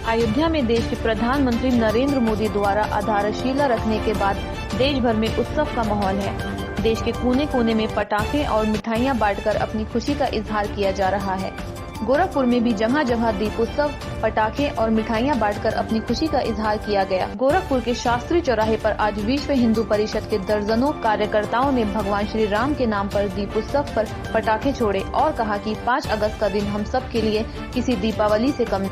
अयोध्या में देश के प्रधानमंत्री नरेंद्र मोदी द्वारा आधारशिला रखने के बाद देश भर में उत्सव का माहौल है। देश के कोने कोने में पटाखे और मिठाइयां बांटकर अपनी खुशी का इजहार किया जा रहा है। गोरखपुर में भी जगह जगह दीपोत्सव, पटाखे और मिठाइयां बांटकर अपनी खुशी का इजहार किया गया। गोरखपुर के शास्त्री चौराहे पर आज विश्व हिंदू परिषद के दर्जनों कार्यकर्ताओं ने भगवान श्री राम के नाम पर दीपोत्सव पर पटाखे छोड़े और कहा कि 5 अगस्त का दिन हम सब के लिए किसी दीपावली से कम।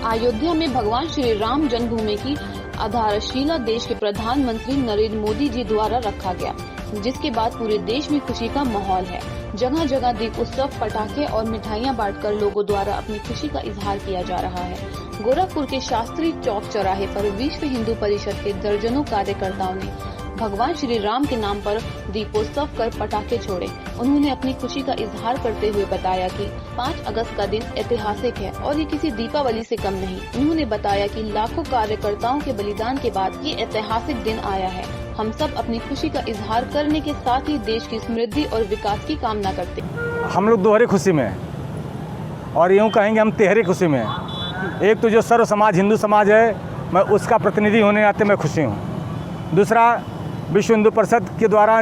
अयोध्या में भगवान श्री राम जन्मभूमि की आधारशिला देश के प्रधानमंत्री नरेंद्र मोदी जी द्वारा रखा गया, जिसके बाद पूरे देश में खुशी का माहौल है। जगह जगह दीप उत्सव, पटाखे और मिठाइयां बांटकर लोगों द्वारा अपनी खुशी का इजहार किया जा रहा है। गोरखपुर के शास्त्री चौक चौराहे पर विश्व हिंदू परिषद के दर्जनों कार्यकर्ताओं ने भगवान श्री राम के नाम पर दीपोत्सव कर पटाखे छोड़े। उन्होंने अपनी खुशी का इजहार करते हुए बताया कि 5 अगस्त का दिन ऐतिहासिक है और ये किसी दीपावली से कम नहीं। उन्होंने बताया कि लाखों कार्यकर्ताओं के बलिदान के बाद ये ऐतिहासिक दिन आया है। हम सब अपनी खुशी का इजहार करने के साथ ही देश की समृद्धि और विकास की कामना करते हैं। हम लोग दोहरे खुशी में हैं और यूँ कहेंगे हम तिहरी खुशी में हैं। एक तो जो सर्व समाज हिंदू समाज है, मैं उसका प्रतिनिधि होने नाते मैं खुशी हूँ। दूसरा, विश्व हिंदू परिषद के द्वारा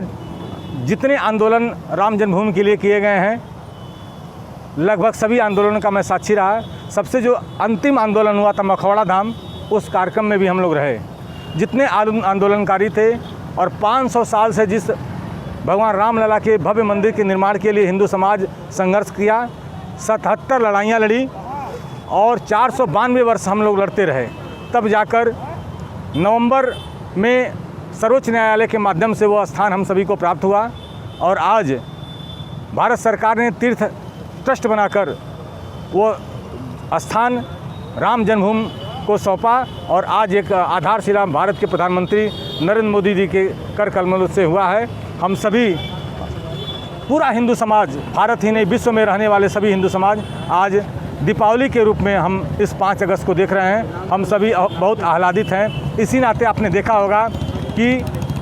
जितने आंदोलन राम जन्मभूमि के लिए किए गए हैं, लगभग सभी आंदोलनों का मैं साक्षी रहा। सबसे जो अंतिम आंदोलन हुआ था मखौड़ा धाम, उस कार्यक्रम में भी हम लोग रहे। जितने आंदोलनकारी थे और 500 साल से जिस भगवान रामलला के भव्य मंदिर के निर्माण के लिए हिंदू समाज संघर्ष किया, 77 लड़ाइयाँ लड़ी और 492 वर्ष हम लोग लड़ते रहे। तब जाकर नवंबर में सर्वोच्च न्यायालय के माध्यम से वो स्थान हम सभी को प्राप्त हुआ और आज भारत सरकार ने तीर्थ ट्रस्ट बनाकर वो स्थान राम जन्मभूमि को सौंपा और आज एक आधारशिला भारत के प्रधानमंत्री नरेंद्र मोदी जी के कर कमलों से हुआ है। हम सभी पूरा हिंदू समाज, भारत ही नहीं विश्व में रहने वाले सभी हिंदू समाज आज दीपावली के रूप में हम इस 5 अगस्त को देख रहे हैं। हम सभी बहुत आह्लादित हैं। इसी नाते आपने देखा होगा कि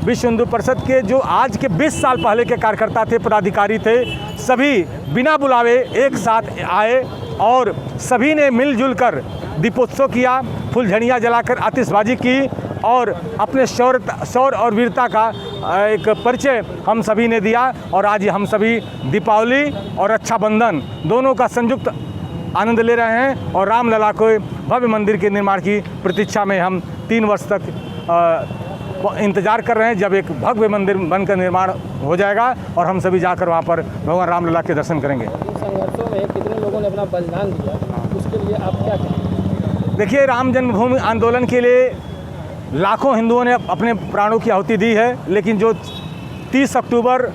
विश्व हिंदू परिषद के जो आज के 20 साल पहले के कार्यकर्ता थे, पदाधिकारी थे, सभी बिना बुलावे एक साथ आए और सभी ने मिलजुल कर दीपोत्सव किया, फुलझड़ियाँ जलाकर आतिशबाजी की और अपने शौर्य और वीरता का एक परिचय हम सभी ने दिया। और आज हम सभी दीपावली और रक्षाबंधन दोनों का संयुक्त आनंद ले रहे हैं और रामलला को भव्य मंदिर के निर्माण की प्रतीक्षा में हम 3 वर्ष तक इंतज़ार कर रहे हैं, जब एक भव्य मंदिर बनकर निर्माण हो जाएगा और हम सभी जाकर वहाँ पर भगवान रामलला के दर्शन करेंगे। संघर्षों में कितने लोगों ने अपना बलिदान दिया, उसके लिए आप क्या कहेंगे? देखिए, राम जन्मभूमि आंदोलन के लिए लाखों हिंदुओं ने अपने प्राणों की आहुति दी है, लेकिन जो 30 अक्टूबर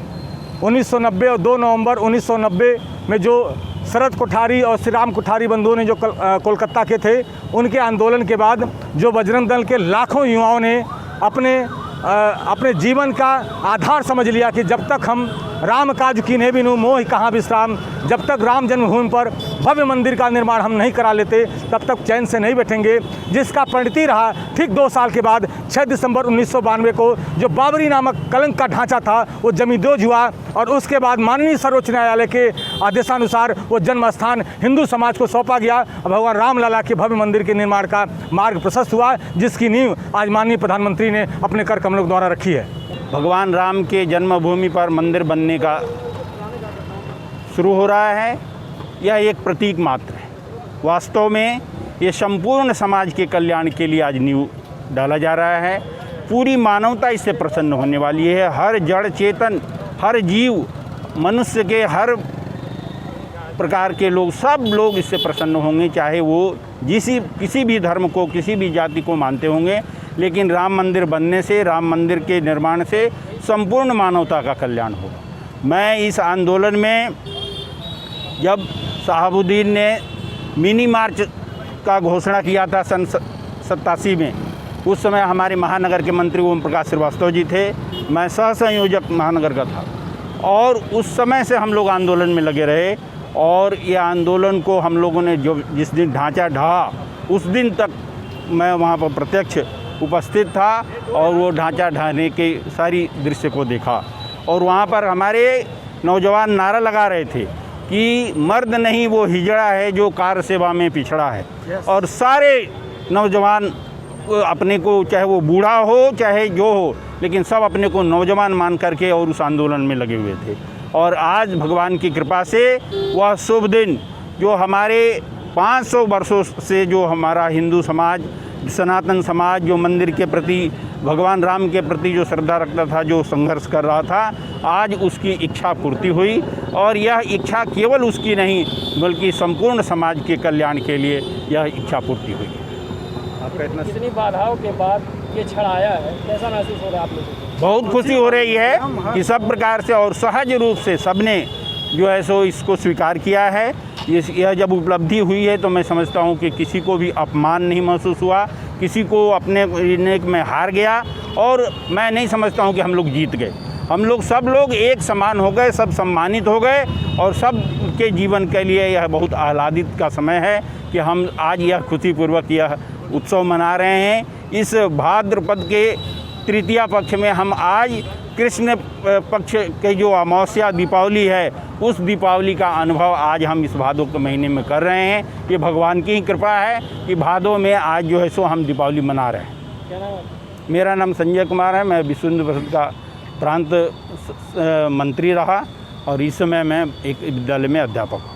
1990 और 2 नवंबर 1990 में जो शरद कोठारी और श्री राम कोठारी बंधुओं ने जो कोलकाता के थे, उनके आंदोलन के बाद जो बजरंग दल के लाखों युवाओं ने अपने जीवन का आधार समझ लिया कि जब तक हम राम काज कीन्हे बिनु मोह कहाँ विश्राम, जब तक राम जन्मभूमि पर भव्य मंदिर का निर्माण हम नहीं करा लेते तब तक चैन से नहीं बैठेंगे। जिसका परिणति रहा ठीक 2 साल के बाद 6 दिसंबर 1992 को जो बाबरी नामक कलंक का ढांचा था वो जमींदोज हुआ और उसके बाद माननीय सर्वोच्च न्यायालय के आदेशानुसार वो जन्म स्थान हिंदू समाज को सौंपा गया। भगवान रामलला के भव्य मंदिर के निर्माण का मार्ग प्रशस्त हुआ, जिसकी नींव आज माननीय प्रधानमंत्री ने अपने कर कमलों द्वारा रखी है। भगवान राम के जन्मभूमि पर मंदिर बनने का शुरू हो रहा है, यह एक प्रतीक मात्र है। वास्तव में ये संपूर्ण समाज के कल्याण के लिए आज नींव डाला जा रहा है। पूरी मानवता इससे प्रसन्न होने वाली है। हर जड़ चेतन, हर जीव, मनुष्य के हर प्रकार के लोग, सब लोग इससे प्रसन्न होंगे, चाहे वो किसी भी धर्म को, किसी भी जाति को मानते होंगे। लेकिन राम मंदिर बनने से, राम मंदिर के निर्माण से संपूर्ण मानवता का कल्याण होगा। मैं इस आंदोलन में जब शहाबुद्दीन ने मिनी मार्च का घोषणा किया था सन 87 में, उस समय हमारे महानगर के मंत्री ओम प्रकाश श्रीवास्तव जी थे, मैं सह संयोजक महानगर का था और उस समय से हम लोग आंदोलन में लगे रहे। और ये आंदोलन को हम लोगों ने जो जिस दिन ढांचा ढहा, उस दिन तक मैं वहाँ पर प्रत्यक्ष उपस्थित था और वो ढांचा ढाने के सारी दृश्य को देखा। और वहाँ पर हमारे नौजवान नारा लगा रहे थे कि मर्द नहीं वो हिजड़ा है जो कार सेवा में पिछड़ा है। और सारे नौजवान अपने को, चाहे वो बूढ़ा हो चाहे जो हो, लेकिन सब अपने को नौजवान मान करके और उस आंदोलन में लगे हुए थे। और आज भगवान की कृपा से वह शुभ दिन जो हमारे 500 वर्षों से जो हमारा हिंदू समाज, सनातन समाज जो मंदिर के प्रति, भगवान राम के प्रति जो श्रद्धा रखता था, जो संघर्ष कर रहा था, आज उसकी इच्छा पूर्ति हुई। और यह इच्छा केवल उसकी नहीं बल्कि संपूर्ण समाज के कल्याण के लिए यह इच्छा पूर्ति हुई। आपका इतना इतनी बाधाओं के बाद ये क्षण आया है, कैसा महसूस हो रहा है आप लोगों को? बहुत खुशी हो रही है कि सब प्रकार से और सहज रूप से सबने जो है सो इसको स्वीकार किया है। यह जब उपलब्धि हुई है तो मैं समझता हूँ कि किसी को भी अपमान नहीं महसूस हुआ, किसी को अपने में हार गया, और मैं नहीं समझता हूँ कि हम लोग जीत गए। हम लोग सब लोग एक समान हो गए, सब सम्मानित हो गए, और सब के जीवन के लिए यह बहुत आह्लादित का समय है कि हम आज यह खुशीपूर्वक यह उत्सव मना रहे हैं। इस भाद्रपद के तृतीया पक्ष में हम आज कृष्ण पक्ष के जो अमावस्या दीपावली है, उस दीपावली का अनुभव आज हम इस भादों के महीने में कर रहे हैं। ये भगवान की ही कृपा है कि भादों में आज जो है सो हम दीपावली मना रहे हैं। क्या नाम है? मेरा नाम संजय कुमार है। मैं विश्व हिंदू परिषद का प्रांत मंत्री रहा और इस समय मैं एक विद्यालय में अध्यापक हूँ।